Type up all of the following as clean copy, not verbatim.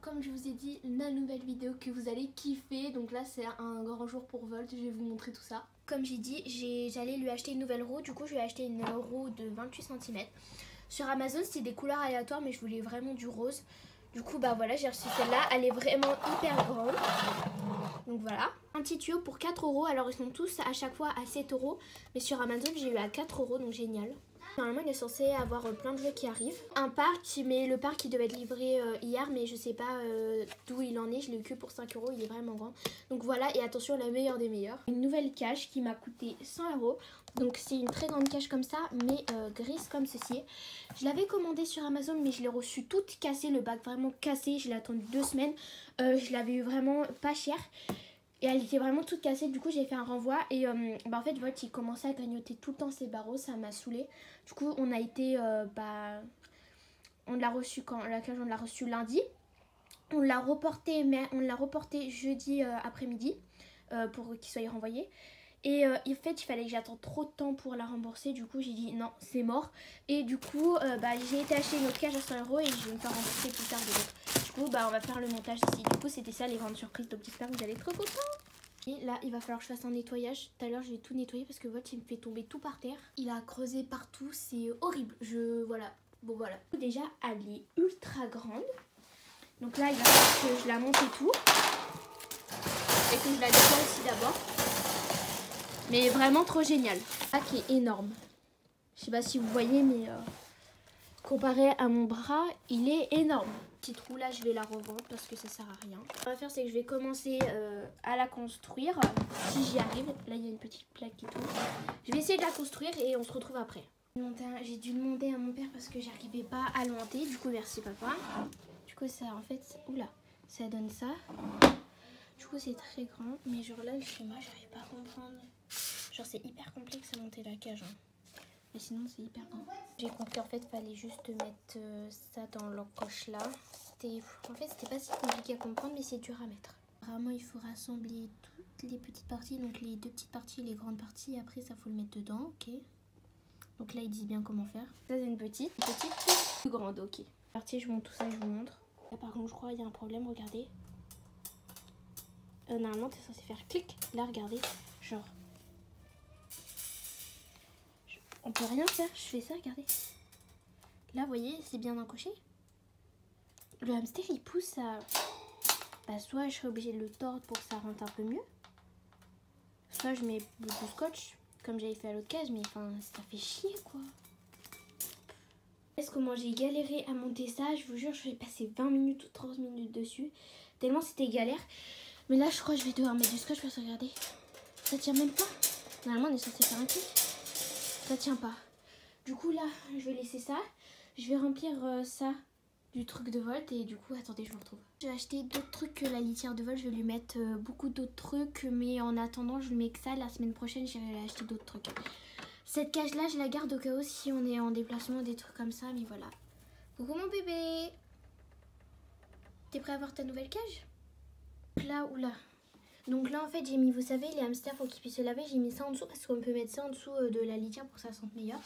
comme je vous ai dit, la nouvelle vidéo que vous allez kiffer. Donc là c'est un grand jour pour Volt, je vais vous montrer tout ça. Comme j'ai dit, j'allais lui acheter une nouvelle roue. Du coup je lui ai acheté une roue de 28 cm. Sur Amazon c'était des couleurs aléatoires, mais je voulais vraiment du rose. Du coup bah voilà, j'ai reçu celle-là, elle est vraiment hyper grande. Donc voilà, un petit tuyau pour 4 €. Alors ils sont tous à chaque fois à 7 €, mais sur Amazon j'ai eu à 4 €, donc génial. Normalement il est censé avoir plein de jeux qui arrivent. Un parc, mais le parc il devait être livré hier, mais je sais pas d'où il en est. Je l'ai eu que pour 5 €, il est vraiment grand. Donc voilà, et attention, la meilleure des meilleures. Une nouvelle cage qui m'a coûté 100 €. Donc c'est une très grande cage comme ça, mais grise comme ceci. Je l'avais commandée sur Amazon, mais je l'ai reçue toute cassée, le bac vraiment cassé. Je l'ai attendu 2 semaines. Je l'avais eu vraiment pas cher. Et elle était vraiment toute cassée, du coup j'ai fait un renvoi. Et en fait Volt il commençait à grignoter tout le temps ses barreaux, ça m'a saoulée. Du coup on a été, on l'a reçu quand la cage, on l'a reçu lundi. On l'a reporté, mais on l'a reporté jeudi après-midi pour qu'il soit renvoyé. Et en fait il fallait que j'attende trop de temps pour la rembourser. Du coup j'ai dit non, c'est mort. Et du coup j'ai été acheter une autre cage à 100 € et je vais me faire rembourser plus tard de l'autre. Du coup on va faire le montage ici. Du coup c'était ça les grandes surprises. Donc j'espère que vous allez être trop contents. Et là il va falloir que je fasse un nettoyage. Tout à l'heure je vais tout nettoyer parce que Volt il me fait tomber tout par terre. Il a creusé partout, c'est horrible. Voilà. Bon voilà. Déjà elle est ultra grande. Donc là il va falloir que je la monte et tout. Et que je la déploie aussi d'abord. Mais vraiment trop génial. Ça qui est énorme. Je sais pas si vous voyez, mais comparé à mon bras, il est énorme. Petite roue là, je vais la revendre parce que ça sert à rien. Ce qu'on va faire, c'est que je vais commencer à la construire. Si j'y arrive. Là, il y a une petite plaque qui tombe. Je vais essayer de la construire et on se retrouve après. J'ai dû demander à mon père parce que j'arrivais pas à le monter. Du coup, merci papa. Du coup, ça en fait, oula, ça donne ça. Du coup, c'est très grand. Mais genre là, le schéma, j'arrive pas à comprendre. Genre c'est hyper complexe à monter la cage. Hein. Mais sinon c'est hyper grand. J'ai compris en fait fallait juste mettre ça dans l'encoche là. En fait c'était pas si compliqué à comprendre, mais c'est dur à mettre. Vraiment il faut rassembler toutes les petites parties. Donc les deux petites parties et les grandes parties. Et après ça faut le mettre dedans. Ok. Donc là ils disent bien comment faire. Ça c'est une petite plus grande. Ok. Partie je monte tout ça et je vous montre. Là par contre je crois il y a un problème. Regardez. Normalement t'es censé faire clic. Là regardez. Genre. On peut rien faire, je fais ça, regardez. Là, vous voyez, c'est bien encoché. Le hamster, il pousse à... Bah, soit je serais obligée de le tordre pour que ça rentre un peu mieux. Soit je mets du scotch, comme j'avais fait à l'autre cage, mais enfin, ça fait chier, quoi. Est-ce comment j'ai galéré à monter ça? Je vous jure, je vais passer 20 minutes ou 30 minutes dessus. Tellement c'était galère. Mais là, je crois que je vais devoir mettre du scotch parce que regardez, ça tient même pas. Normalement, on est censé faire un clic. Ça tient pas. Du coup là je vais laisser ça. Je vais remplir ça du truc de Volt. Et du coup attendez, je vous retrouve. J'ai acheté d'autres trucs que la litière de Volt. Je vais lui mettre beaucoup d'autres trucs. Mais en attendant je lui mets que ça. La semaine prochaine j'irai acheter d'autres trucs. Cette cage là je la garde au cas où si on est en déplacement, des trucs comme ça. Mais voilà. Coucou mon bébé. T'es prêt à avoir ta nouvelle cage? Là ou là. Donc là en fait j'ai mis, vous savez, les hamsters faut qu'ils puissent se laver. J'ai mis ça en dessous parce qu'on peut mettre ça en dessous de la litière pour que ça sente meilleur.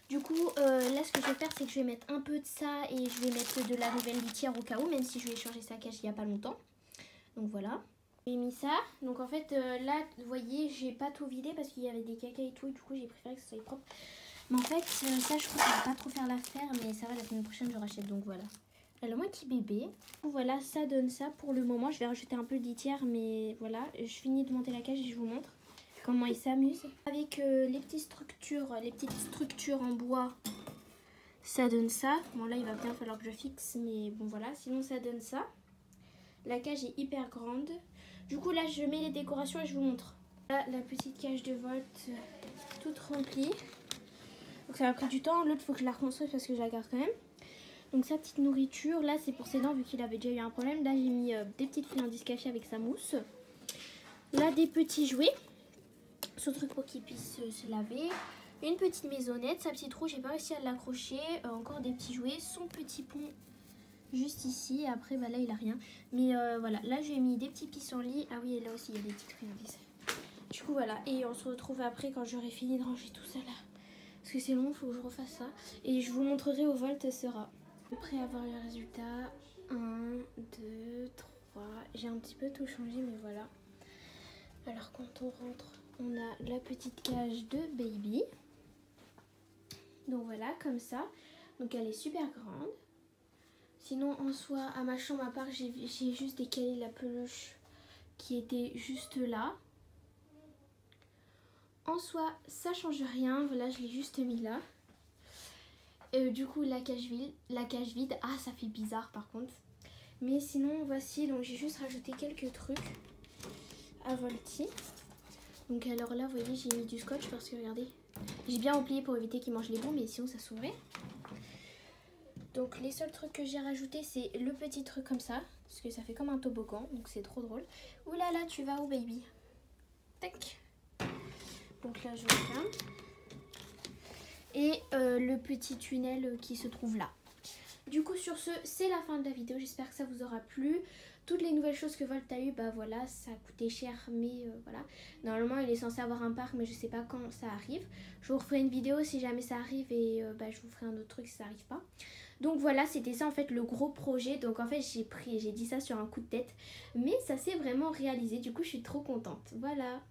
Du coup là ce que je vais faire c'est que je vais mettre un peu de ça et je vais mettre de la nouvelle litière au cas où, même si je vais changer sa cage il n'y a pas longtemps. Donc voilà. J'ai mis ça. Donc en fait là vous voyez j'ai pas tout vidé parce qu'il y avait des caca et tout. Et du coup j'ai préféré que ça soit propre. Mais en fait ça je crois que ça va pas trop faire l'affaire. Mais ça va, la semaine prochaine je rachète, donc voilà. Alors moi qui bébé. Voilà, ça donne ça pour le moment. Je vais rajouter un peu de litière, mais voilà. Je finis de monter la cage et je vous montre comment il s'amuse. Avec les petites structures en bois, ça donne ça. Bon là il va bien falloir que je fixe, mais bon voilà. Sinon ça donne ça. La cage est hyper grande. Du coup là je mets les décorations et je vous montre. Là, la petite cage de Volt toute remplie. Donc ça a pris du temps. L'autre faut que je la reconstruise parce que je la garde quand même. Donc sa petite nourriture, là c'est pour ses dents vu qu'il avait déjà eu un problème. Là j'ai mis des petites friandises cachées avec sa mousse. Là des petits jouets. Ce truc pour qu'il puisse se laver. Une petite maisonnette, sa petite roue, j'ai pas réussi à l'accrocher. Encore des petits jouets. Son petit pont juste ici. Après bah, là il a rien. Mais voilà, là j'ai mis des petits pissenlits. Ah oui, et là aussi il y a des petites friandises. Du coup voilà, et on se retrouve après quand j'aurai fini de ranger tout ça là. Parce que c'est long, il faut que je refasse ça. Et je vous montrerai au Volt sera. Après avoir le résultat, 1, 2, 3. J'ai un petit peu tout changé, mais voilà. Alors quand on rentre, on a la petite cage de baby. Donc voilà, comme ça. Donc elle est super grande. Sinon en soi, à ma chambre à part, j'ai juste décalé la peluche qui était juste là. En soi, ça change rien. Voilà, je l'ai juste mis là. Du coup, la cage vide. Ah, ça fait bizarre par contre. Mais sinon, voici. Donc j'ai juste rajouté quelques trucs à Volty. Donc alors là, vous voyez, j'ai mis du scotch parce que regardez, j'ai bien replié pour éviter qu'il mange les bouts, mais sinon ça s'ouvrait. Donc les seuls trucs que j'ai rajouté, c'est le petit truc comme ça, parce que ça fait comme un toboggan, donc c'est trop drôle. Ouh là là, tu vas où baby? Tac. Donc là je ferme. Et le petit tunnel qui se trouve là. Du coup sur ce, c'est la fin de la vidéo, j'espère que ça vous aura plu. Toutes les nouvelles choses que Volt a eu, bah voilà, ça a coûté cher, mais voilà. Normalement, il est censé avoir un parc, mais je sais pas quand ça arrive. Je vous referai une vidéo si jamais ça arrive et bah, je vous ferai un autre truc si ça arrive pas. Donc voilà, c'était ça en fait le gros projet. Donc en fait, j'ai dit ça sur un coup de tête, mais ça s'est vraiment réalisé. Du coup, je suis trop contente. Voilà.